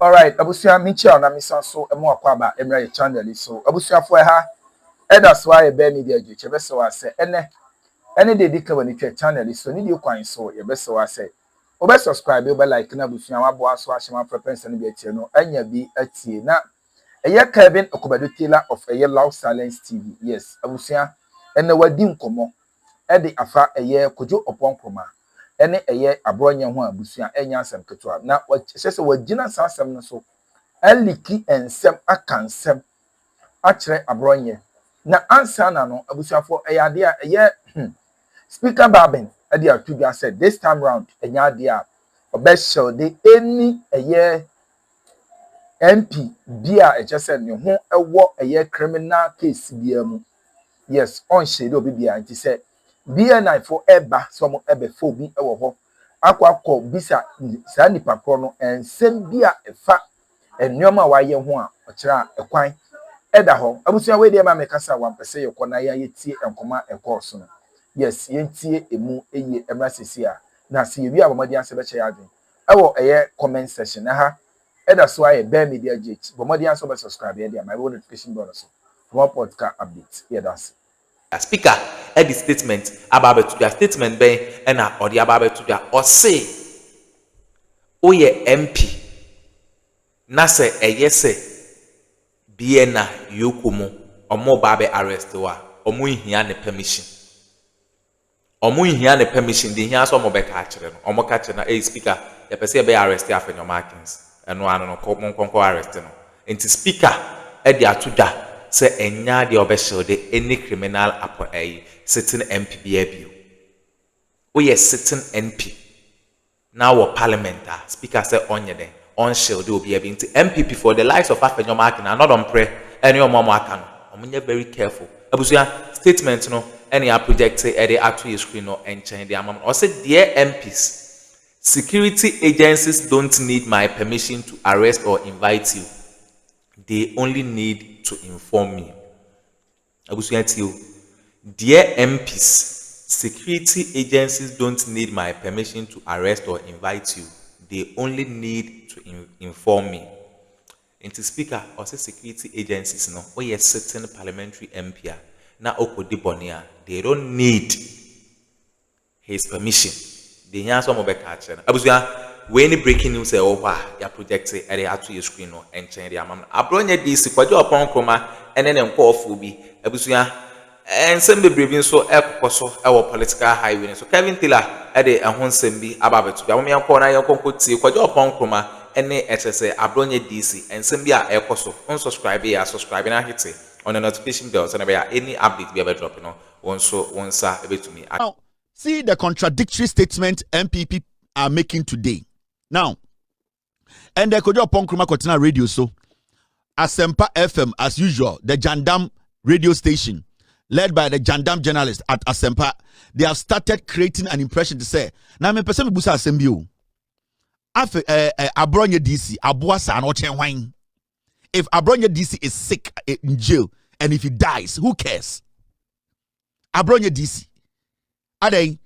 All right, abusia michel na misa so emu akwaba emra channel so abusia fo ha that's why be media ju chebe so ase ene de dika wani twa channel so ni de kwan so ye be so ase obe subscribe obe like na abusia wabo aso ahema preference na bi atie no anya bi atie na eye Kevin Okobado Taylor of eye Loud Silence TV. Yes, abusia ene wadi nkomo e de afa eye Kojo Oponkroma ene eye Abronye ho abusia enya asem ketewa na se wagina sasem no so aliki ensem akansem a kire Abronye na ansa na no abusiafo eye ade a eye Speaker Babin ade atudwa said this time round enya ade a obeshel de any eye MP bia ejese ne ho ewo eye criminal case bia mu. Yes, on shade obi bia nti se BNI for eba so ebe fo bi ewo ho akwa bisa sa nipa kro no ensem bia efa enwoma waye ho a okira ekwan eda ho abusia we de ma mekasa wampese yekona ya yetie enkoma ekos no. Yes, yentie emu eye emrasisi a na se yewi abomadi anse be che yadwen ewo eye comment section na ha that's why a bear media jet. But more than so subscribe here, my notification bell also. More podcast updates. Yeah, that's a speaker at the statement about to their statement be and or the about to their or say oye MP na say a yes be na EOCO or more babe arrest wa or mu hia ne permission or mu hia ne permission the hia so mo be ka kire no or mo ka kire na a speaker ya pese be arrest AfenyoMarkins eno ano no konko arrest no enti speaker e de atoda se enya de obeshel de any criminal sitting MP bia bio we sitting MP now our parliament speaker say onye den on shield obi abi enti MPP for the likes of AfenyoMarkins are not on pray any omomo aka no omunye very careful abusia statement no any a project e de ato screen no enchen de amam o say dear MPs, security agencies don't need my permission to arrest or invite you. They only need to inform me. Dear MPs, security agencies don't need my permission to arrest or invite you. They only need to inform me. Into speaker, or say security agencies no, or yes, certain parliamentary MP na okodibonia. They don't need his permission. The answer mo be catch na abusia we any breaking news e wo hwa ya project e dey ato your screen no enchen dey amam Abronye DC Kojo Oponkroma ene ne nkofo bi abusia ensem bebrebe nso ekokoso e wo political highway so Kevin Taylor e dey ehonsem bi ababetu ya mo yanko na yanko tie Kojo Oponkroma ene echese Abronye DC ensem bi a ekoso unsubscribe ya subscribe na hit on the notification bell so na be any update bi ebe drop no wonsa ebetumi. See the contradictory statement MPP are making today. Now, and the Kojo Oponkroma Kotina radio so Asempa FM as usual, the Jandam radio station led by the Jandam journalist at Asempa, they have started creating an impression to say, now me person busa asembio. Abronye DC, Abuasa and wine. If Abronye DC is sick in jail and if he dies, who cares? Abronye DC. Ade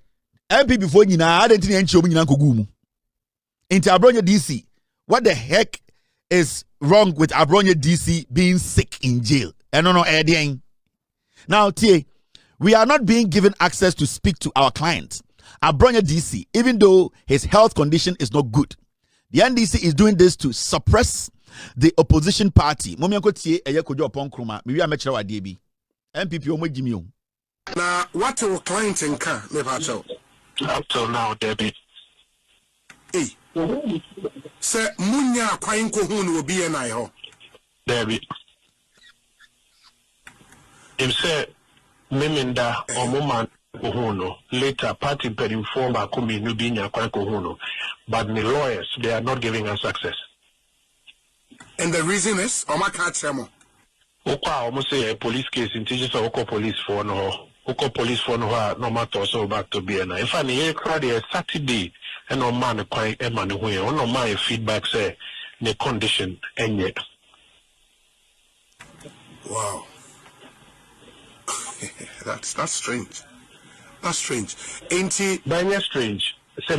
MP before nyina ade ntini enchi omu nyina nkogu mu into Abronye DC. What the heck is wrong with Abronye DC being sick in jail? No edien. Now tie, we are not being given access to speak to our clients. Abronye DC, even though his health condition is not good, the NDC is doing this to suppress the opposition party. Momi anko tie eye Kojo Oponkroma mi wi amechira wa de bi MPP omo gimi o. Now, what your client in can live out up till now, Debbie? Hey, sir, Munya Quainko Hun will be an eye, Debbie. If said Meminda or Moman Ohono, later party per inform our coming Nubinia Quainko Hono, but the lawyers, they are not giving us access. And the reason is, Oma Katsamo. Oka almost say a police case in teachers of Oko police for no. Oko police for no matter so back to BNI. If I need crowd Saturday and no man quite a man who no my feedback say the condition and yet. Wow. that's strange. That's strange. Ain't it? That's strange. I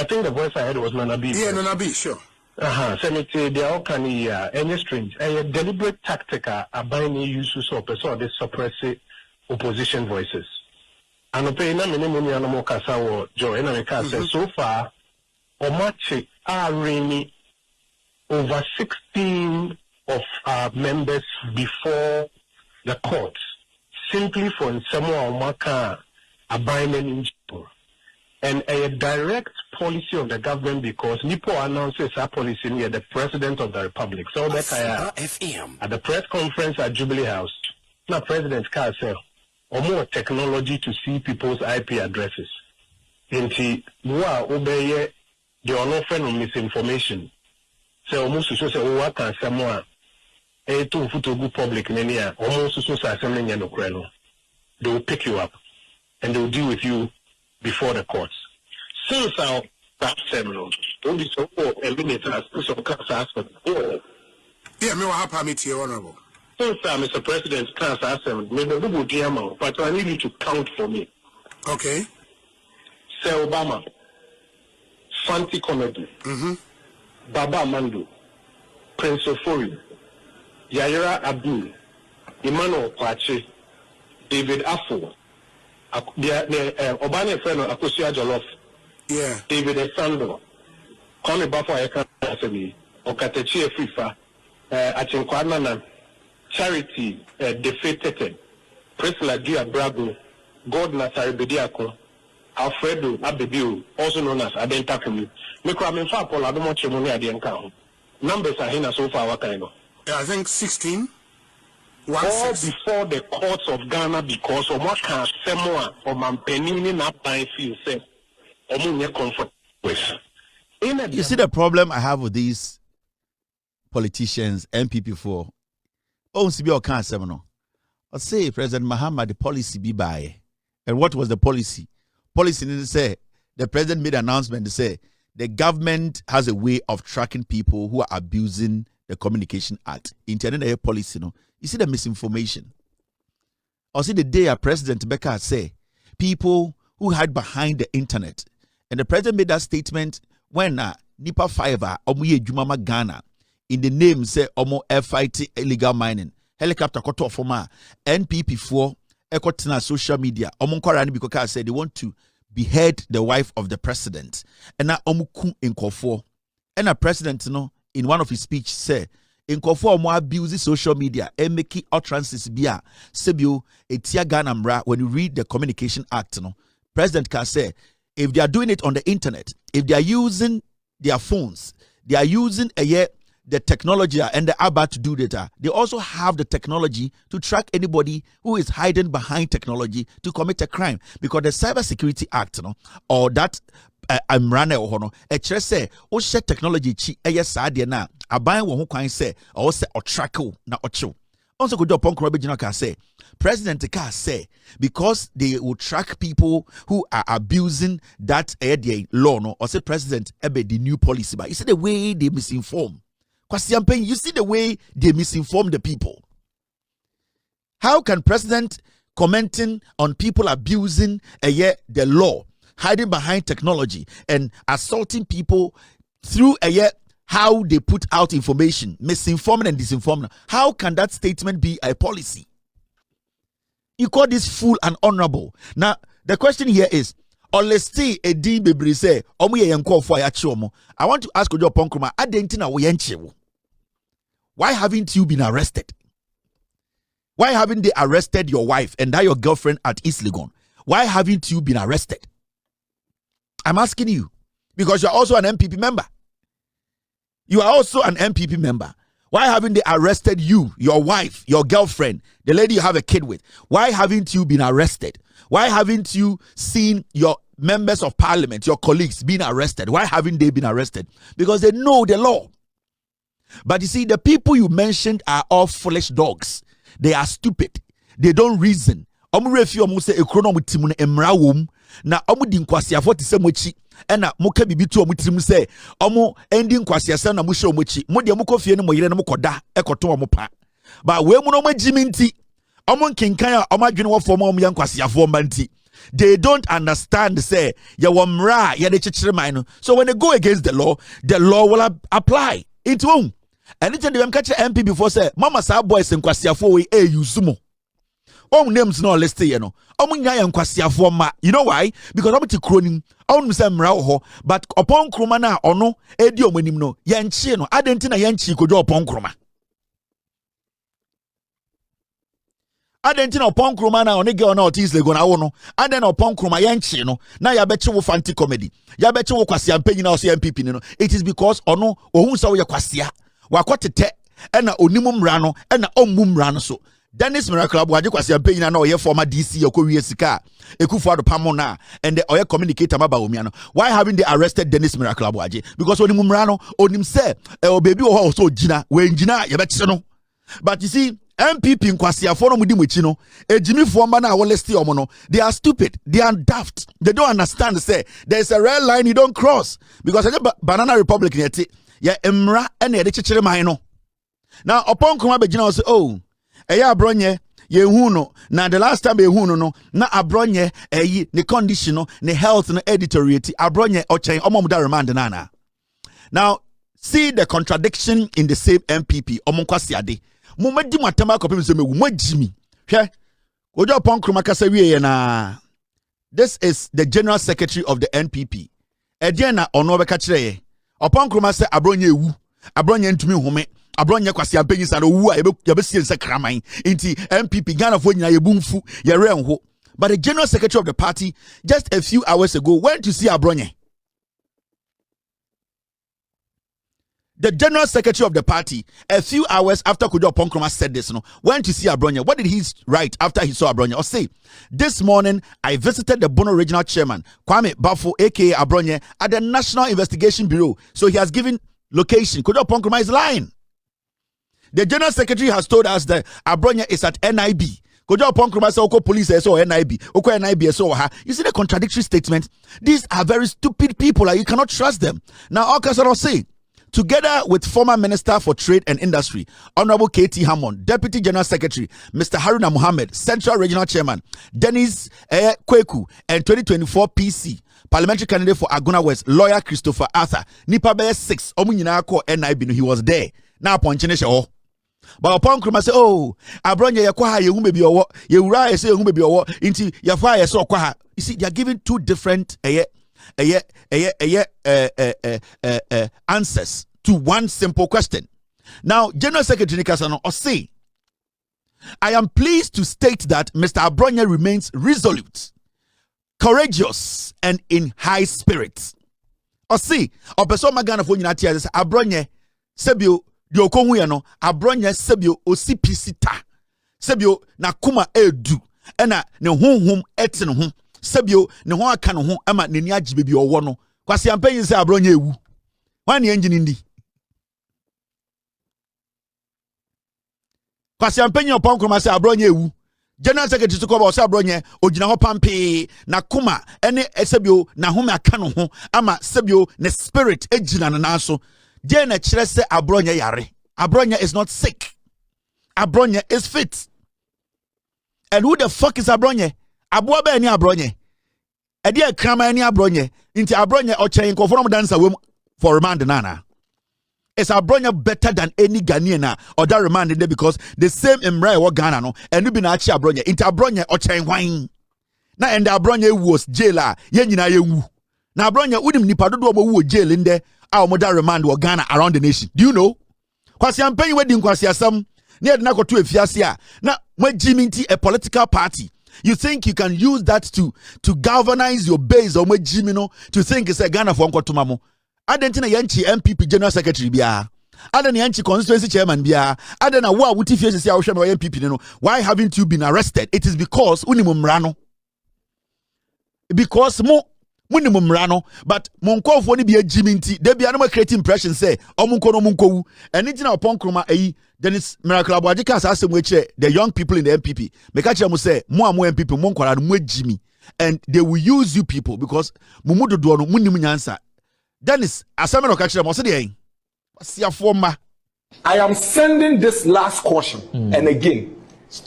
think the voice I heard was Nanabi. Yeah, Nanabi, sure. Senator, they are all kind of any strange. A deliberate tactic are buying uses of the suppress opposition voices. And opinion minimum animal casa or Joe and America so far, Omache are really over 16 of our members before the courts, simply for someone Omaka abiding in and a direct policy of the government because Nipo announces our policy near the President of the Republic. So that at the press conference at Jubilee House, now President Carl said, or more technology to see people's IP addresses. Inti wa obeye the unoften of misinformation. So almost so say o can someone to futugu public mania almost so say assembly no kreno. They will pick you up and they will deal with you before the courts. Since our that seminal, don't be so eliminate us to some aspect. Yeah, me wa permit you, Honorable. Since Mr. President can't ask them, maybe we will dear man, but I need you to count for me. Okay. Say Obama, Fanti Comedy, Baba Mandu, Prince Ofori, Yayira Abdul, Emmanuel Kwache, David Afo, Obama friend of Akosia Jolof, yeah, David Esando, Connie Bafo Ayaka, Okatechi Fifa, Achinkwana, Charity, Defeated, Priscilla Dia Brago, God Nasari Bediako, Alfredo Abedio, also known as Adenta Kumi. Mikram fa Paul Adomoche Moni Adienka. Numbers are here so far, what kind of? I think 16. All before the courts of Ghana because of what can Samoa or Mampenini not by feel safe. Comfort with. You see the problem I have with these politicians, MPP4. Oh, CBO can't say no. I say President Mahama the policy be by. And what was the policy? Policy didn't say the president made an announcement to say the government has a way of tracking people who are abusing the Communication Act. Internet policy, no. You see the misinformation. Or see the day a President Becker say people who hide behind the internet. And the president made that statement when Nipa Fiver Omuye Jumama Ghana in the name say Omo fighting illegal mining. Helicopter koto forma NPP4 ekotina social media. Omo nkwara because said they want to behead the wife of the president. And now Omu ku inkofo. And a president in one of his speech say inkofo omo abuse social media and make utterances bia sebio etia Ghana mra. When you read the Communication Act president can say if they are doing it on the internet, if they are using their phones, they are using the technology and the ABBA to do data, they also have the technology to track anybody who is hiding behind technology to commit a crime. Because the Cybersecurity Act, or that I'm running or say, oh, share technology, yes, na, a buy one who say, or say, or track na ocho. Also, could do punk can say, President can say, because they will track people who are abusing that law, or say, President, the new policy, but you see the way they misinform. You see the way they misinform the people. How can president commenting on people abusing the law, hiding behind technology, and assaulting people through how they put out information, misinforming and disinforming? How can that statement be a policy? You call this fool and honorable. Now, the question here is, I want to ask Ojo Ponkroma, why haven't you been arrested? Why haven't they arrested your wife and that your girlfriend at East Legon? Why haven't you been arrested? I'm asking you because you're also an MPP member. You are also an MPP member. Why haven't they arrested you, your wife, your girlfriend, the lady you have a kid with? Why haven't you been arrested? Why haven't you seen your members of parliament, your colleagues being arrested? Why haven't they been arrested? Because they know the law. But you see, the people you mentioned are all foolish dogs. They are stupid. They don't reason. Na omu di nkwasiafo te se mochi ena moka bibitu omu tirim se omu ending kwasiasa na musho mochi mo de mokofie ne moyire ne mokoda ekoto omu pa ba we mu no magimi nti omu nkenkan a omu adwene wo fo omu yankwasiafo mba nti They don't understand, say, ya wamra, ya de chichiremino. So when they go against the law will apply. It won't. Anything they catch MP before say, Mama sa boys in Kwasiafo we yuzumo. Names no listed, you know. Kwasiafo, you know why? Because I'm to croning, but upon Krumana or no, Edio Menimno, Yanchino, Adentina Yanchi could do upon Kruma. Adentina upon Krumana or Nigga or not is Legona Ono, and then upon Kruma Yanchino. Now ya bet you fancy comedy. Ya bet you Kwasian paying out CMP. It is because Ono or who saw your Kwasia. Wakwate te ena onimum rano ena omum rano so Dennis Miracle Abuaje kwasi ampe na oye former DC okowie sika Ekufuado pamona and the oye communicator maba omiano. Why haven't they arrested Dennis Miracle Abuaje? Because onimum rano onim se o baby o ho so jina we njina ye betche no. But you see MPP nkwasiafo no mudi mwechi no ejimifo mba na wo list omo no, they are stupid, they are daft, they don't understand say there is a red line you don't cross because Banana Republic yeti ya emra ene de chechire man no. Now upon Kruma begina say oh eya Abronye ye hu no na the last time ye hu no na Abronye eyi ne condition no ne health no editoriate Abronye ochen omomuda remand na. Now see the contradiction in the same MPP omonkwasi ade mo madi matama kopem so mewu mo jimi hwe ojo upon Kruma kasa wie na. This is the general secretary of the NPP edian na ono beka kire ye upon Kruma say Abronye ewu Abronye ntumi home Abronye kwasi ampenyi sa no wu a yebesi nse kraman inti MPP Ghana fo nyina yebumfu yere enho. But the general secretary of the party just a few hours ago went to see Abronye. The general secretary of the party a few hours after Kojo Ponkroma said this went to see Abronye. What did he write after he saw Abronye? Or say, this morning I visited the Bono regional chairman Kwame Bafo aka Abronye at the National Investigation Bureau. So he has given location. Kojo Ponkroma is lying. The general secretary has told us that Abronye is at NIB. Kojo Ponkroma says Oko police so NIB. Oko NIB so ha. You see the contradictory statement? These are very stupid people. You cannot trust them. Now Okasaro say, together with former Minister for Trade and Industry, Honorable K.T. Hammond, Deputy General Secretary, Mr. Haruna Mohammed, Central Regional Chairman, Dennis Kweku, and 2024 PC, Parliamentary Candidate for Aguna West, Lawyer Christopher Arthur, Nipa Bear 6, Omunyina ko NIB, he was there. Now, Ponchinesha. But upon Kruma say, oh, Abronye yakwaha ye humbe bi owo, ye ura ye say humbe bi owo, inti yafa ye so kwaha. You see, they are giving two different answers to one simple question. Now, General Secretary Nikasano say, I am pleased to state that Mr. Abronye remains resolute, courageous, and in high spirits. Or see, Opeso Magana for United Abronye Sebio Diokohu no Abronye Sebio Osipisita Sebio Nakuma Edu Ena ne honhom etin ho Sebio ne ho aka no ho ama ne ni agibe bi owo no kwase ampanyi se Abronye ewu wan ne engine ndi kwase ampanyi opon kroma se Abronye ewu General Secretary to ko se Abronye ogina ho pampe na kuma ene Sebio na home aka no ho ama Sebio ne spirit egina na so de na kire se Abronye yare. Abronye is not sick. Abronye is fit. And who the fuck is Abronye? Abuwa be ni Abronye. Edi e krama ni Abronye. Inti Abronye ochen ko from dancer for remand nana. Is Abronye better than any Ghanaian or that remand there because the same Emre wa Ghana no and bi na achi Abronye. Inti Abronye ochen wine. Na and Abronye was jailer. Ye nyina ye wu. Na Abronye udim nipa dodo wu jail in there. Our modern remand wa Ghana around the nation. Do you know? Kwasi ampenyi wedding kwasi asam. Near na kotu efiasia. Na we jiminti a political party. You think you can use that to galvanize your base or we jimino to think it's a Ghana for Nkotumamo. Adentina yanchi MPP General Secretary biya. Aden yanchi constituency chairman biya. Aden na wa wuti fiesi siya usheme wa MPP no. Why haven't you been arrested? It is because unimumrano. Because minimum rano, but monko for ni be a jiminti. They be anoma create impression say omunko no munko and it upon Kruma Dennis Miracle Abuaje asem weche the young people in the MPP. Mekache mu say mo MPP mo nkwara no jimi and they will use you people because mumudo do no munim nyansa. Dennis asem no ka kire mo say dey asiafoma. I am sending this last caution and again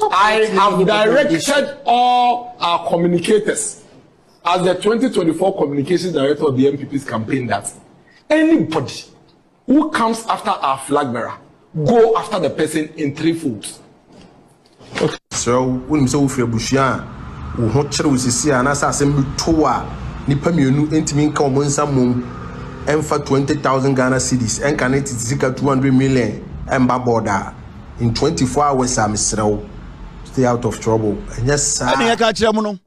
I have directed all our communicators as the 2024 communications director of the MPP's campaign that anybody who comes after our flag bearer, go after the person in 3 folds. Okay. So when so free bushia, we want to see an assassin toa nipa mienu entimin ka omo nsamum emfa 20,000 Ghana cedis and can it zika 200 million emba border in 24 hours am stay out of trouble. And yes sir. Ani ka kire mu no.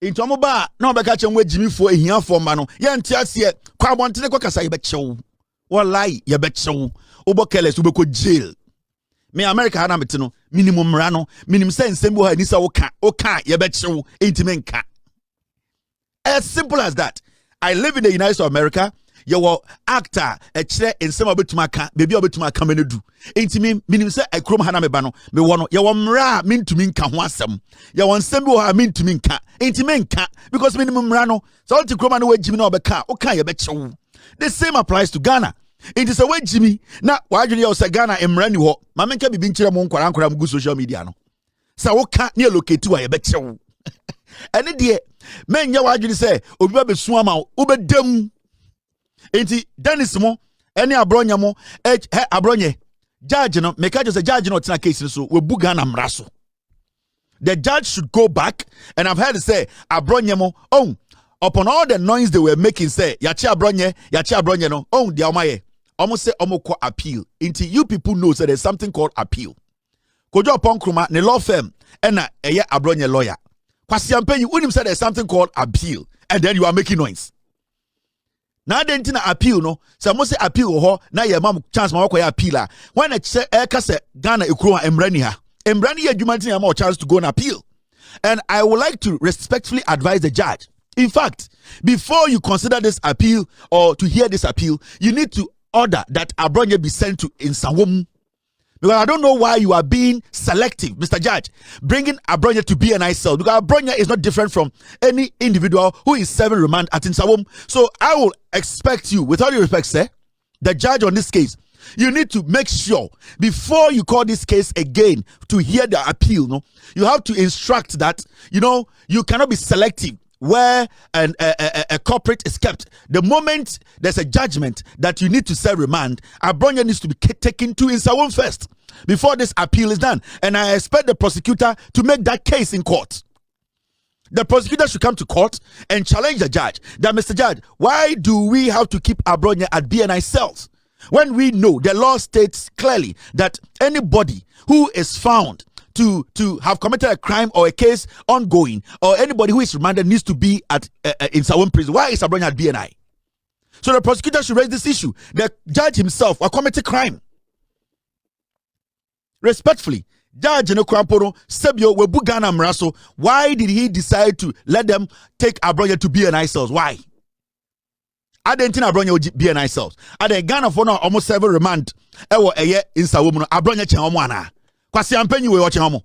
Into omo ba na obeka kire mu agimi fo ehia fo ma no. Ye ntiase kwa abontene kwa kasa ye be chew. Wallahi ye be chew. Obo careless ubeko jail. Me America hana metino minimum rano minimum sense mbo ha ni sa oka ye be chew intime nka. As simple as that. I live in the United States of America. You actor a chere in some obetumaka baby obetumaka menedu. Intime minimum say Akroma hana me ba no me wono ye mra min to min ka ho asem. Ye won sembo ha min to min ka intime nka because minimum rano so ulti Akroma no wajimi na obeka oka ye be chew. The same applies to Ghana. It is a way Jimmy. Now, why do you say Ghana emrani ho? Mamenka bi binchira mo nkwara nkwara mu social media no. Sa wo ka ne locate wa ye be chew. Ene de men ya why do you say obi ba be su ama wo be dam. Enti Dennis mo ene Abronye mo Abronye judge no make just say judge no tina case so we bu Ghana mra so. The judge should go back and I've heard say Abronye mo upon all the noise they were making say yachi Abronye no the omaye almost say omoko appeal into you people know so there's something called appeal kojo upon kruma ne law firm and eye Abronye lawyer kwasi ampen you unim say there's something called appeal and then you are making noise now then tina appeal no say mo say appeal ho na ye mam chance ma wakoya appeal when e say ka say Ghana ekuro emrani ha emrani ye adwumantin ya ma chance to go on appeal and I would like to respectfully advise the judge. In fact, before you consider this appeal or to hear this appeal, you need to order that Abronye be sent to Insawom. Because I don't know why you are being selective, Mr. Judge, bringing Abronye to BNI cell. Because Abronye is not different from any individual who is serving remand at Insawom. So I will expect you, with all due respect, sir, the judge on this case, you need to make sure before you call this case again to hear the appeal, no, you have to instruct that, you cannot be selective where a corporate is kept. The moment there's a judgment that you need to serve remand, Abronye needs to be taken to Insawom first before this appeal is done. And I expect the prosecutor to make that case in court. The prosecutor should come to court and challenge the judge that, Mr. Judge, why do we have to keep Abronye at BNI cells when we know the law states clearly that anybody who is found to have committed a crime or a case ongoing, or anybody who is remanded needs to be at in Insawom prison. Why is Abronye at BNI? So the prosecutor should raise this issue. The judge himself committed crime. Respectfully, Judge Nokrampono Sebio Webu Ghana Mraso, why did he decide to let them take Abronye to BNI cells? Why? I didn't think Abronye BNI cells. At the Ghana for now almost 7 remand. Ewo eye Insawom Abronye chen omo ana. Kwasi ampenyi we watching omo.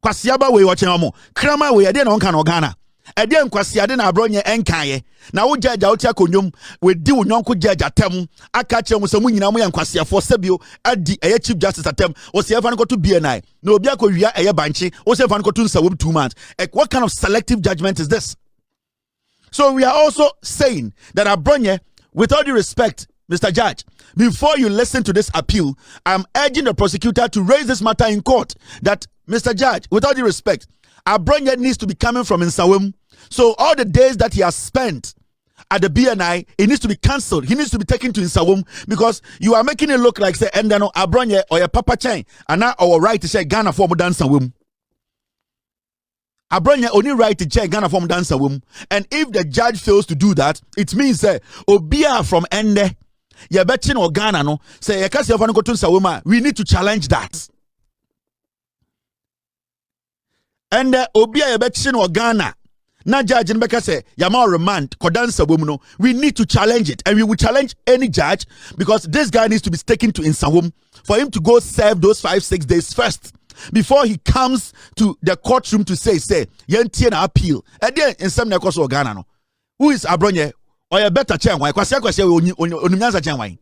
Kwasi aba we watching omo. Krama we ade na onka no Ghana. Ade nkwasi ade na Abronye enkaye. Na wo judge out akonyom we di wo nyonko judge atem. Aka che mo se mu nyina mo ya nkwasi afo sebio adi eye chief justice atem. O se efa no to BNI. Na obi akowia eye banchi. O se efa no to Insawom 2 months. What kind of selective judgment is this? So we are also saying that Abronye, with all due respect, Mr. Judge, before you listen to this appeal, I'm urging the prosecutor to raise this matter in court. That, Mr. Judge, with all due respect, Abronye needs to be coming from Insawom. So all the days that he has spent at the BNI, it needs to be cancelled. He needs to be taken to Insawom because you are making it look like, say, and then Abronye or your Papa Chen, and now our right to say Ghana for more Insawom. Abronye only right to check Ghana from Insawom. And if the judge fails to do that, it means that Obia from Ende, ye betting or Ghana no, say ye kasi afano ko to Insawom, we need to challenge that. And Obia ye betting or Ghana, na judge nbeka say yama remand koda Insawom no, we need to challenge it, and we will challenge any judge because this guy needs to be taken to Insawom for him to go serve those 5-6 days first. Before he comes to the courtroom to say, yentie na appeal. And then in some nekos or Ghana no. Who is Abronye? Or a better chen why? Kwasi onimnyansa chen why?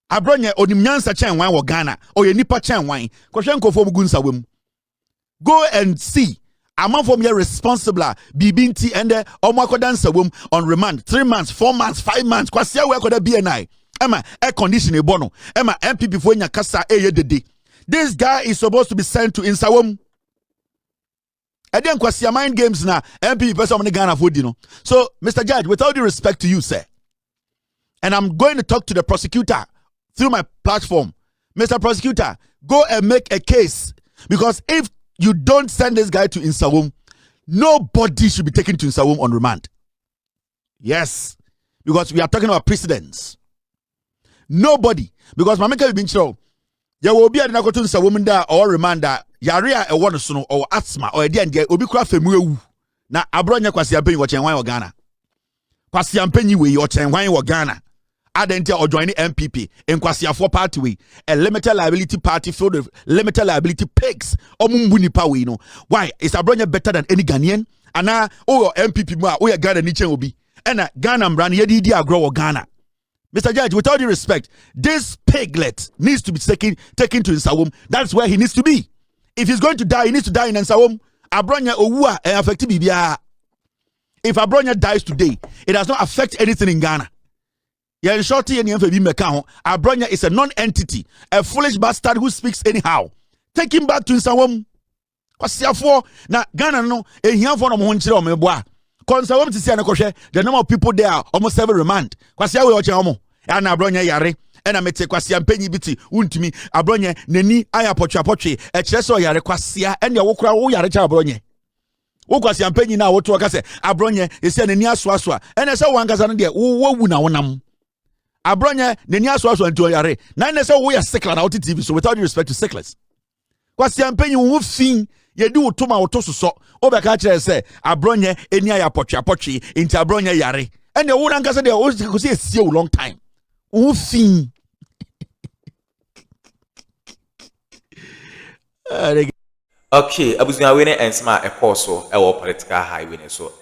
Abronye onimnyansa chen why or Ghana or ye nipa chen why? Kwashen ko fo mugu Insawom. Go and see amount for me responsible BBNT and the Omakodan Wom on remand 3 months, 4 months, 5 months. Kwasia we koda BNI. Emma air conditioning bono. Emma MP before nya kasa the day. This guy is supposed to be sent to Insawom. And then Kwasia mind games na MP person on the Ghana food, you know. So, Mr. Judge, with all due respect to you, sir, and I'm going to talk to the prosecutor through my platform. Mr. Prosecutor, go and make a case, because if you don't send this guy to Insawom, nobody should be taken to Insawom on remand. Yes, because we are talking about precedents. Nobody, because Mameka will be in trouble. There will be a go to Insawom da or remand that Yaria a one sono or asthma or a day and get Obikra Femu. Na Abronye Kwasi Ampenyi wa Chenwan wa Ghana. Kwasi Ampenyi we your Chenwan wa Ghana. Adentia or joining MPP in Kwasiafo party way, a limited liability party filled with limited liability pigs. Omumbuni power, you know. Why is Abronye better than any Ghanaian? And now, oh, MPP ma, oh, Ghana niche will be. And Ghana brand yedi agro Ghana. Mr. Judge, with all due respect, this piglet needs to be taken to Insawom. That's where he needs to be. If he's going to die, he needs to die in Insawom. Abronye Owa and affect Bibia. If Abronye dies today, it does not affect anything in Ghana. Yeah, shorty and Abronye is a non-entity, a foolish bastard who speaks anyhow. Take him back to Insawom. Kwasiafo na Ghana no ehiafo no mo nchire omeboa. Insawom to see anakoshe, the number of people there are almost every remand. Kwasia we oche omo. Ya na Abronye yare. Ena mete Kwasia mpenyi biti untumi Abronye neni aya potwe e kire so yare Kwasia ene wo kura wo yare cha Abronye. Wo Kwasia mpenyi na wo to ka se Abronye ese neni asoasoa. Ene se wangaza no de wo wu na wonam. Abronye neni asoasoa nti oyare. Na ene se wo ya sickler na wo TV, so without respect to sicklers. Kwasia mpenyi wo fin yedi wo to ma wo to so obeka kire se Abronye eni aya potwe nti Abronye yare. Ene wo na ngasa de wo se esie wo long time. Wo fin Okay, abusua we ne ensma e course so e wo political highway ne so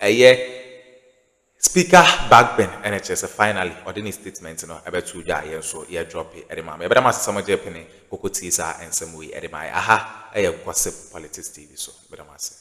speaker backben NHS finally ordinary statement no abetu ja ye so ye drop e de ma me beda ma sesamo je pene kokoti sa ensem we e de ma aha e gossip politics TV so beda ma se